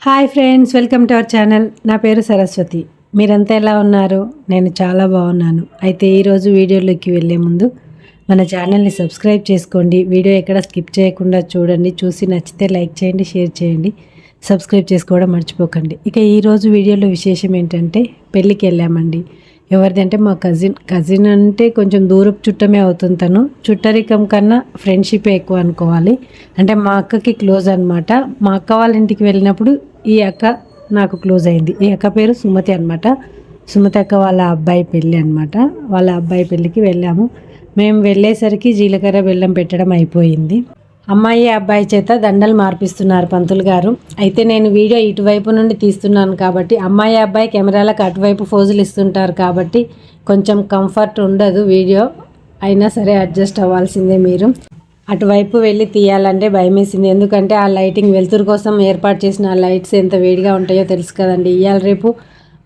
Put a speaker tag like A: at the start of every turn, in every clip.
A: Hi friends, welcome to our channel. నా పేరు సరస్వతి. మీరంతా ఎలా ఉన్నారు? నేను చాలా బాగున్నాను. అయితే ఈరోజు వీడియోలోకి వెళ్ళే ముందు మన ఛానల్ని సబ్స్క్రైబ్ చేసుకోండి. వీడియో ఎక్కడ స్కిప్ చేయకుండా చూడండి. చూసి నచ్చితే లైక్ చేయండి, షేర్ చేయండి, సబ్స్క్రైబ్ చేసుకోవడం మర్చిపోకండి. ఇక ఈరోజు వీడియోలో విశేషం ఏంటంటే పెళ్ళికి వెళ్ళామండి. ఎవరిది అంటే మా కజిన్ అంటే కొంచెం దూరపు చుట్టమే అవుతుంది. తను చుట్టరికం కన్నా ఫ్రెండ్షిప్ ఎక్కువ అనుకోవాలి. అంటే మా అక్కకి క్లోజ్ అనమాట. మా అక్క వాళ్ళ ఇంటికి వెళ్ళినప్పుడు ఈ అక్క నాకు క్లోజ్ అయింది. ఈ అక్క పేరు సుమతి అనమాట. సుమతి అక్క వాళ్ళ అబ్బాయి పెళ్ళి అనమాట. వాళ్ళ అబ్బాయి పెళ్ళికి వెళ్ళాము. మేము వెళ్ళేసరికి జీలకర్ర బెల్లం పెట్టడం అయిపోయింది. అమ్మాయి అబ్బాయి చేత దండలు మార్పిస్తున్నారు పంతులు గారు. అయితే నేను వీడియో ఇటువైపు నుండి తీస్తున్నాను కాబట్టి అమ్మాయి అబ్బాయి కెమెరాలకు అటువైపు ఫోజులు ఇస్తుంటారు కాబట్టి కొంచెం కంఫర్ట్ ఉండదు వీడియో. అయినా సరే అడ్జస్ట్ అవ్వాల్సిందే. మీరు అటువైపు వెళ్ళి తీయాలంటే భయమేసింది. ఎందుకంటే ఆ లైటింగ్ వెలుతురు కోసం ఏర్పాటు చేసిన ఆ లైట్స్ ఎంత వేడిగా ఉంటాయో తెలుసు కదండి. ఇవాళ రేపు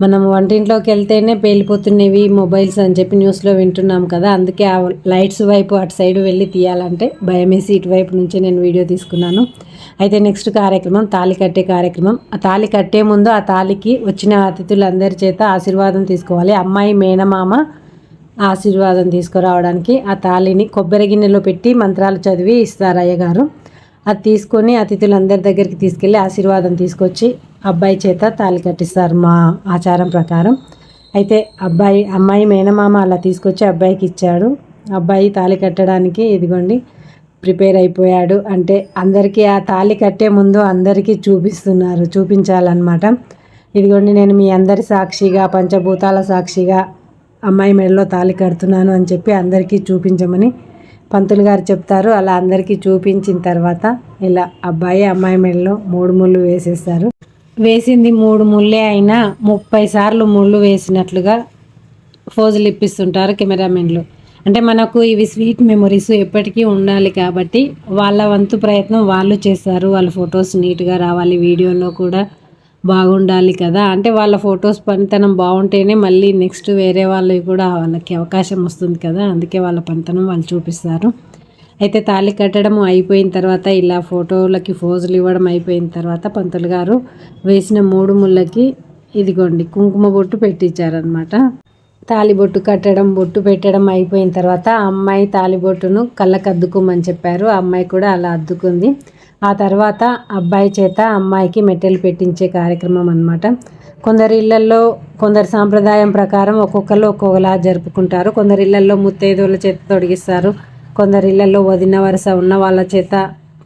A: మనం వంటింట్లోకి వెళ్తేనే పేలిపోతున్నవి మొబైల్స్ అని చెప్పి న్యూస్లో వింటున్నాం కదా. అందుకే ఆ లైట్స్ వైపు అటు సైడ్ వెళ్ళి తీయాలంటే భయమేసి ఇటువైపు నుంచి నేను వీడియో తీసుకున్నాను. అయితే నెక్స్ట్ కార్యక్రమం తాళి కట్టే కార్యక్రమం. ఆ తాళి కట్టే ముందు ఆ తాళికి వచ్చిన అతిథులందరి చేత ఆశీర్వాదం తీసుకోవాలి. అమ్మాయి మేనమామ ఆశీర్వాదం తీసుకురావడానికి ఆ తాళిని కొబ్బరి గిన్నెలో పెట్టి మంత్రాలు చదివి ఇస్తారు అయ్యగారు. అది తీసుకొని అతిథులందరి దగ్గరికి తీసుకెళ్ళి ఆశీర్వాదం తీసుకొచ్చి అబ్బాయి చేత తాళి కట్టిస్తారు మా ఆచారం ప్రకారం. అయితే అమ్మాయి మేనమామ అలా తీసుకొచ్చి అబ్బాయికి ఇచ్చాడు. అబ్బాయి తాళి కట్టడానికి ఇదిగోండి ప్రిపేర్ అయిపోయాడు. అంటే అందరికీ ఆ తాళి కట్టే ముందు అందరికీ చూపించాలన్నమాట. ఇదిగోండి నేను మీ అందరి సాక్షిగా పంచభూతాల సాక్షిగా అమ్మాయి మెడలో తాళి కడుతున్నాను అని చెప్పి అందరికీ చూపించమని పంతులు గారు చెప్తారు. అలా అందరికీ చూపించిన తర్వాత ఇలా అబ్బాయి అమ్మాయి మెడలో 3 ముళ్ళు వేసేస్తారు. వేసింది 3 ముళ్ళే అయినా 30 సార్లు ముళ్ళు వేసినట్లుగా ఫోజులు ఇప్పిస్తుంటారు కెమెరామెన్లు. అంటే మనకు ఇవి స్వీట్ మెమొరీస్ ఎప్పటికీ ఉండాలి కాబట్టి వాళ్ళ వంతు ప్రయత్నం వాళ్ళు చేస్తారు. వాళ్ళ ఫొటోస్ నీట్గా రావాలి, వీడియోలో కూడా బాగుండాలి కదా. అంటే వాళ్ళ ఫొటోస్ పనితనం బాగుంటేనే మళ్ళీ నెక్స్ట్ వేరే వాళ్ళకి కూడా వాళ్ళకి అవకాశం వస్తుంది కదా. అందుకే వాళ్ళ పనితనం వాళ్ళు చూపిస్తారు. అయితే తాళి కట్టడం అయిపోయిన తర్వాత ఇలా ఫోటోలకి ఫోజులు ఇవ్వడం అయిపోయిన తర్వాత పంతులు గారు వేసిన 3 ముళ్ళకి ఇదిగోండి కుంకుమ బొట్టు పెట్టించారనమాట. తాలిబొట్టు కట్టడం బొట్టు పెట్టడం అయిపోయిన తర్వాత అమ్మాయి తాలిబొట్టును కళ్ళకు అద్దుకోమని చెప్పారు. అమ్మాయి కూడా అలా అద్దుకుంది. ఆ తర్వాత అబ్బాయి చేత అమ్మాయికి మెట్టెలు పెట్టించే కార్యక్రమం అనమాట. కొందరి ఇళ్లల్లో కొందరి సాంప్రదాయం ప్రకారం ఒక్కొక్కరు ఒక్కొక్కలా జరుపుకుంటారు. కొందరి ఇళ్లల్లో ముత్తైదువుల చేత తొడిగిస్తారు. కొందరి ఇళ్లల్లో వదిన వరుస ఉన్న వాళ్ళ చేత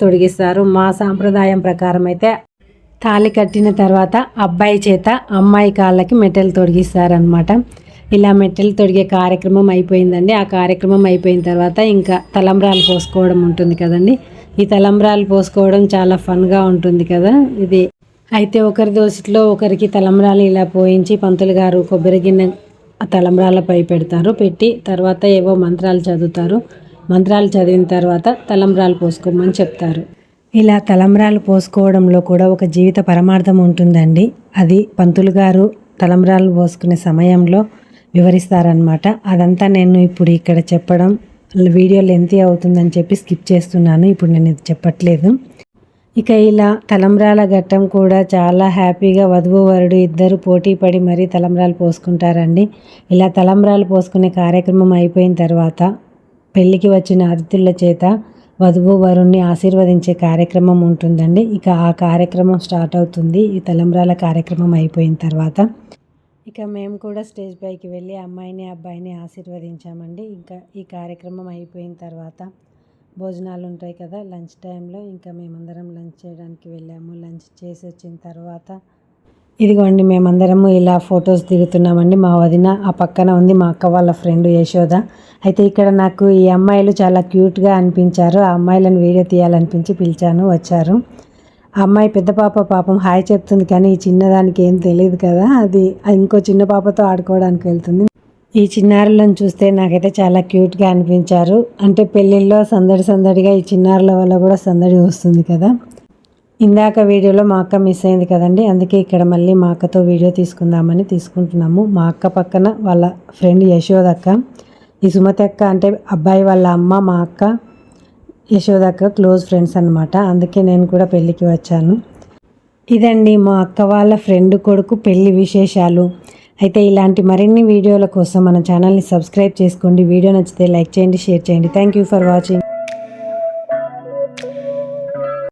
A: తొడిగిస్తారు. మా సాంప్రదాయం ప్రకారం అయితే తాళి కట్టిన తర్వాత అబ్బాయి చేత అమ్మాయి కాళ్ళకి మెట్టెలు తొడిగిస్తారనమాట. ఇలా మెట్టెలు తొడిగే కార్యక్రమం అయిపోయిందండి. ఆ కార్యక్రమం అయిపోయిన తర్వాత ఇంకా తలంబ్రాలు పోసుకోవడం ఉంటుంది కదండి. ఈ తలంబ్రాలు పోసుకోవడం చాలా ఫన్గా ఉంటుంది కదా ఇది. అయితే ఒకరి దోసిట్లో ఒకరికి తలంబ్రాలు ఇలా పోయించి పంతులు గారు కొబ్బరి గిన్నె తలంబ్రాలపై పెడతారు. పెట్టి తర్వాత ఏవో మంత్రాలు చదువుతారు. మంత్రాలు చదివిన తర్వాత తలంబ్రాలు పోసుకోమని చెప్తారు. ఇలా తలంబ్రాలు పోసుకోవడంలో కూడా ఒక జీవిత పరమార్థం ఉంటుందండి. అది పంతులు గారు తలంబ్రాలు పోసుకునే సమయంలో వివరిస్తారనమాట. అదంతా నేను ఇప్పుడు ఇక్కడ చెప్పడం వీడియో లెంతీ అవుతుందని చెప్పి స్కిప్ చేస్తున్నాను. ఇప్పుడు నేను ఇది చెప్పట్లేదు. ఇక ఇలా తలంబ్రాల ఘట్టం కూడా చాలా హ్యాపీగా వధువు వరుడు ఇద్దరు పోటీ పడి మరీ తలంబ్రాలు పోసుకుంటారండి. ఇలా తలంబ్రాలు పోసుకునే కార్యక్రమం అయిపోయిన తర్వాత పెళ్ళికి వచ్చిన అతిథుల చేత వధువు వరుణ్ణి ఆశీర్వదించే కార్యక్రమం ఉంటుందండి. ఇక ఆ కార్యక్రమం స్టార్ట్ అవుతుంది. ఈ తలంబ్రాల కార్యక్రమం అయిపోయిన తర్వాత ఇక మేము కూడా స్టేజ్ పైకి వెళ్ళి అమ్మాయిని అబ్బాయిని ఆశీర్వదించామండి. ఇంకా ఈ కార్యక్రమం అయిపోయిన తర్వాత భోజనాలు ఉంటాయి కదా, లంచ్ టైంలో ఇంకా మేమందరం లంచ్ చేయడానికి వెళ్ళాము. లంచ్ చేసి వచ్చిన తర్వాత ఇదిగోండి మేమందరము ఇలా ఫొటోస్ దిగుతున్నామండి. మా వదిన ఆ పక్కన ఉంది, మా అక్క వాళ్ళ ఫ్రెండ్ యశోద. అయితే ఇక్కడ నాకు ఈ అమ్మాయిలు చాలా క్యూట్గా అనిపించారు. ఆ అమ్మాయిలను వీడియో తీయాలనిపించి పిలిచాను, వచ్చారు. ఆ అమ్మాయి పెద్ద పాపం హాయ్ చెప్తుంది, కానీ ఈ చిన్నదానికి ఏం తెలియదు కదా. అది ఇంకో చిన్న పాపతో ఆడుకోవడానికి వెళ్తుంది. ఈ చిన్నారులను చూస్తే నాకైతే చాలా క్యూట్గా అనిపించారు. అంటే పెళ్ళిళ్ళలో సందడిగా ఈ చిన్నారుల వల్ల కూడా సందడి వస్తుంది కదా. ఇందాక వీడియోలో మా అక్క మిస్ అయింది కదండి. అందుకే ఇక్కడ మళ్ళీ మా అక్కతో వీడియో తీసుకుందామని తీసుకుంటున్నాము. మా అక్క పక్కన వాళ్ళ ఫ్రెండ్ యశోదక్క. ఈ సుమతి అక్క అంటే అబ్బాయి వాళ్ళ అమ్మ, మా అక్క యశోదక్క క్లోజ్ ఫ్రెండ్స్ అనమాట. అందుకే నేను కూడా పెళ్ళికి వచ్చాను. ఇదండి మా అక్క వాళ్ళ ఫ్రెండ్ కొడుకు పెళ్లి విశేషాలు. అయితే ఇలాంటి మరిన్ని వీడియోల కోసం మన ఛానల్ని సబ్స్క్రైబ్ చేసుకోండి. వీడియో నచ్చితే లైక్ చేయండి, షేర్ చేయండి. Thank you for watching.